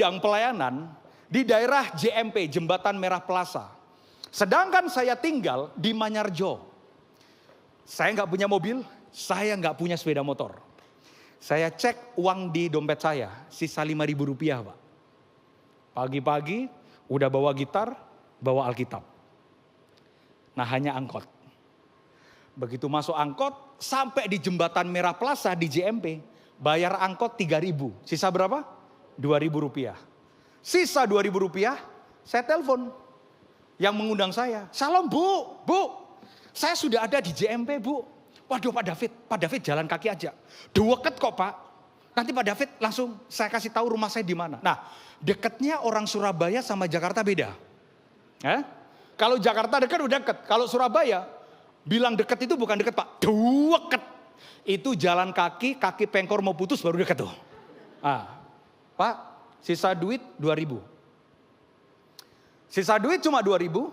bidang pelayanan di daerah JMP, Jembatan Merah Plaza. Sedangkan saya tinggal di Manyarjo. Saya nggak punya mobil, saya nggak punya sepeda motor. Saya cek uang di dompet saya, sisa 5.000 rupiah Pak. Pagi-pagi udah bawa gitar, bawa Alkitab. Nah hanya angkot. Begitu masuk angkot, sampai di Jembatan Merah Plaza di JMP, bayar angkot 3.000. Sisa berapa? 2.000 rupiah. Sisa 2.000 rupiah, saya telepon. Yang mengundang saya, "Shalom Bu, saya sudah ada di JMP Bu." "Waduh Pak David jalan kaki aja." "Deket kok Pak. Nanti Pak David langsung saya kasih tahu rumah saya di mana." Nah, deketnya orang Surabaya sama Jakarta beda. Kalau Jakarta dekat udah deket. Kalau Surabaya bilang deket itu bukan deket Pak, deket. Itu jalan kaki pengkor mau putus baru deket tuh. Pak, sisa duit 2.000. Sisa duit cuma 2.000.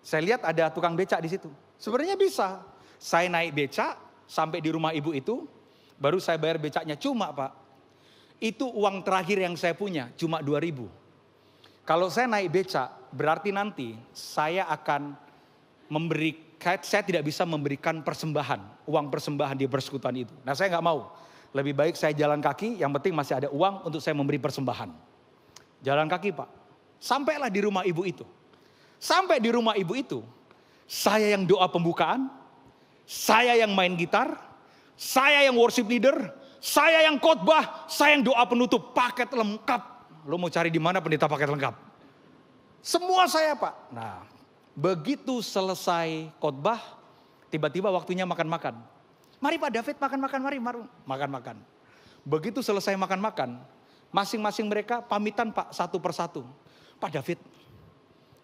Saya lihat ada tukang becak di situ. Sebenarnya bisa. Saya naik becak sampai di rumah ibu itu, baru saya bayar becaknya cuma Pak. Itu uang terakhir yang saya punya, cuma 2.000. Kalau saya naik becak, berarti nanti saya akan saya tidak bisa memberikan persembahan, uang persembahan di persekutuan itu. Nah saya nggak mau. Lebih baik saya jalan kaki, yang penting masih ada uang untuk saya memberi persembahan. Jalan kaki Pak. Sampailah di rumah ibu itu. Sampai di rumah ibu itu, saya yang doa pembukaan, saya yang main gitar, saya yang worship leader, saya yang khotbah, saya yang doa penutup, paket lengkap. Lo mau cari di mana pendeta paket lengkap? Semua saya Pak. Nah, begitu selesai khotbah, tiba-tiba waktunya makan-makan. "Mari Pak David makan-makan, mari makan-makan." Begitu selesai makan-makan, masing-masing mereka pamitan Pak satu persatu. "Pak David,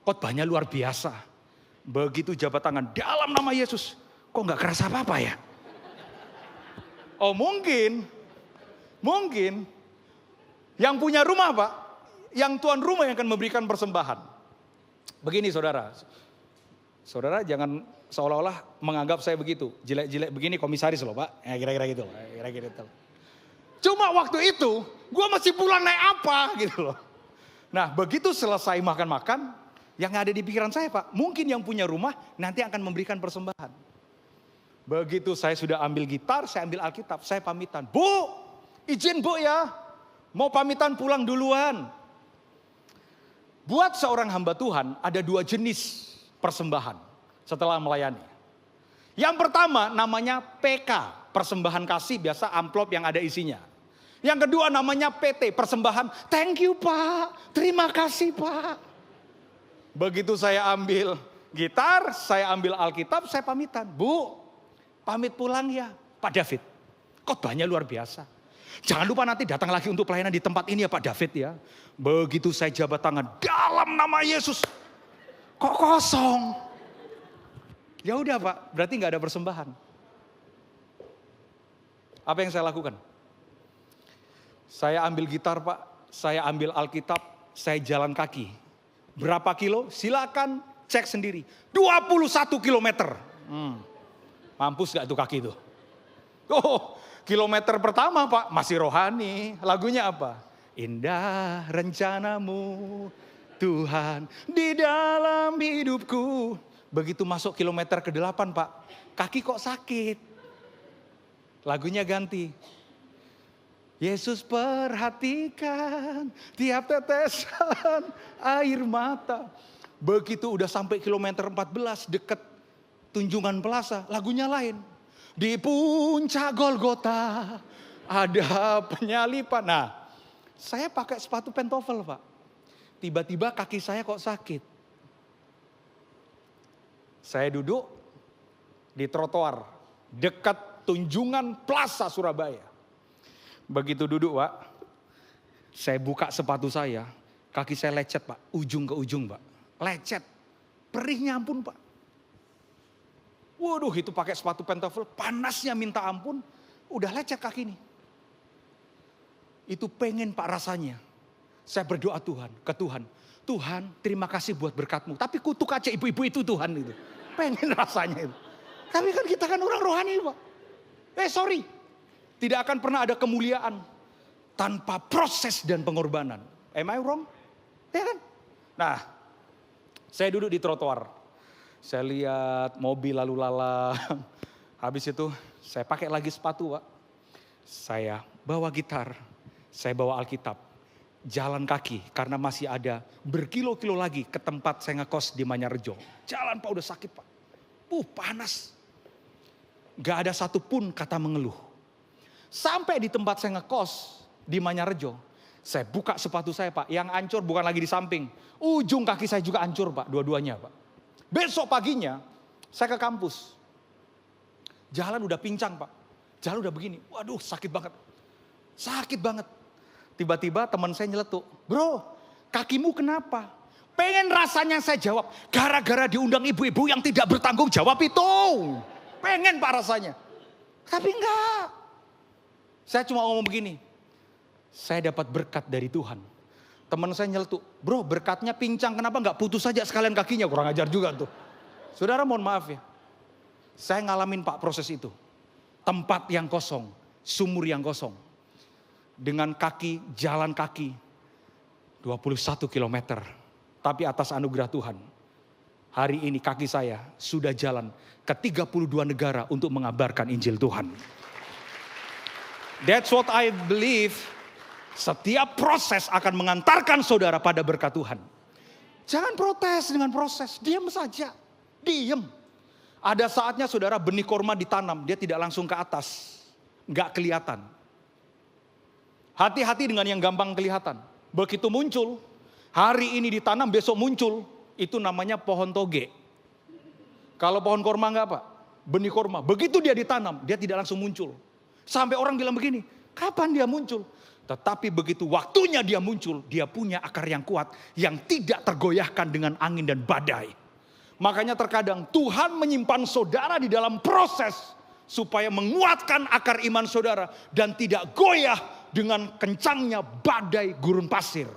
khotbahnya luar biasa. Begitu jabat tangan dalam nama Yesus, kok nggak kerasa apa-apa ya?" Oh mungkin yang punya rumah Pak, yang tuan rumah yang akan memberikan persembahan. Begini saudara jangan seolah-olah menganggap saya begitu. Jelek-jelek begini komisaris loh Pak, ya kira-kira gitu. Cuma waktu itu gue masih pulang naik apa gitu loh. Nah begitu selesai makan-makan, yang ada di pikiran saya Pak, mungkin yang punya rumah nanti akan memberikan persembahan. Begitu saya sudah ambil gitar, saya ambil Alkitab, saya pamitan. "Bu, izin Bu ya, mau pamitan pulang duluan." Buat seorang hamba Tuhan ada 2 jenis persembahan setelah melayani. Yang pertama namanya PK, persembahan kasih, biasa amplop yang ada isinya. Yang kedua namanya PT, persembahan thank you Pak, terima kasih Pak. Begitu saya ambil gitar, saya ambil Alkitab, saya pamitan. "Bu, pamit pulang ya Pak David, khotbahnya luar biasa. Jangan lupa nanti datang lagi untuk pelayanan di tempat ini ya Pak David ya." Begitu saya jabat tangan dalam nama Yesus, kok kosong? Ya udah Pak, berarti nggak ada persembahan. Apa yang saya lakukan? Saya ambil gitar Pak, saya ambil Alkitab, saya jalan kaki. Berapa kilo? Silakan cek sendiri. 21 kilometer. Mampus gak tuh kaki itu? Oh, kilometer pertama Pak, masih rohani. Lagunya apa? "Indah rencanamu Tuhan di dalam hidupku." Begitu masuk kilometer ke-8 Pak, kaki kok sakit. Lagunya ganti. "Yesus perhatikan tiap tetesan air mata." Begitu udah sampai kilometer 14 deket Tunjungan Plaza, lagunya lain. "Di puncak Golgota ada penyalipan." Nah, saya pakai sepatu pentofel Pak. Tiba-tiba kaki saya kok sakit. Saya duduk di trotoar dekat Tunjungan Plaza Surabaya. Begitu duduk Pak, saya buka sepatu saya, kaki saya lecet Pak, ujung ke ujung Pak. Lecet, perihnya ampun Pak. Waduh, itu pakai sepatu pentofel, panasnya minta ampun, udah lecet kaki ini. Itu pengen Pak rasanya. Saya berdoa ke Tuhan. "Tuhan, terima kasih buat berkat-Mu. Tapi kutuk aja ibu-ibu itu Tuhan." Itu. Pengen rasanya itu. Tapi kan kita kan orang rohani Pak. Sorry. Tidak akan pernah ada kemuliaan tanpa proses dan pengorbanan. Am I wrong? Ya kan? Nah, saya duduk di trotoar. Saya lihat mobil lalu lalang. Habis itu saya pakai lagi sepatu, Pak. Saya bawa gitar, saya bawa Alkitab. Jalan kaki karena masih ada berkilo-kilo lagi ke tempat saya ngekos di Manyarejo. Jalan Pak udah sakit, Pak. Panas. Gak ada satupun kata mengeluh. Sampai di tempat saya ngekos di Manyarejo. Saya buka sepatu saya, Pak. Yang hancur bukan lagi di samping. Ujung kaki saya juga hancur, Pak. Dua-duanya, Pak. Besok paginya saya ke kampus. Jalan udah pincang, Pak. Jalan udah begini. Waduh, sakit banget. Sakit banget. Tiba-tiba teman saya nyeletuk. Bro, kakimu kenapa? Pengen rasanya saya jawab. Gara-gara diundang ibu-ibu yang tidak bertanggung jawab itu. Pengen, Pak, rasanya. Tapi enggak. Saya cuma ngomong begini. Saya dapat berkat dari Tuhan. Teman saya nyeletuk. Bro, berkatnya pincang. Kenapa enggak putus saja sekalian kakinya? Kurang ajar juga tuh. Saudara, mohon maaf ya. Saya ngalamin, Pak, proses itu. Tempat yang kosong. Sumur yang kosong. Dengan kaki, jalan kaki. 21 kilometer. Tapi atas anugerah Tuhan. Hari ini kaki saya sudah jalan ke 32 negara untuk mengabarkan Injil Tuhan. That's what I believe. Setiap proses akan mengantarkan saudara pada berkat Tuhan. Jangan protes dengan proses. Diam saja. Diam. Ada saatnya saudara benih korma ditanam. Dia tidak langsung ke atas. Nggak kelihatan. Hati-hati dengan yang gampang kelihatan. Begitu muncul. Hari ini ditanam besok muncul. Itu namanya pohon toge. Kalau pohon korma enggak, Pak? Benih korma. Begitu dia ditanam. Dia tidak langsung muncul. Sampai orang bilang begini. Kapan dia muncul? Tetapi begitu waktunya dia muncul. Dia punya akar yang kuat. Yang tidak tergoyahkan dengan angin dan badai. Makanya terkadang Tuhan menyimpan saudara di dalam proses supaya menguatkan akar iman saudara dan tidak goyah dengan kencangnya badai gurun pasir.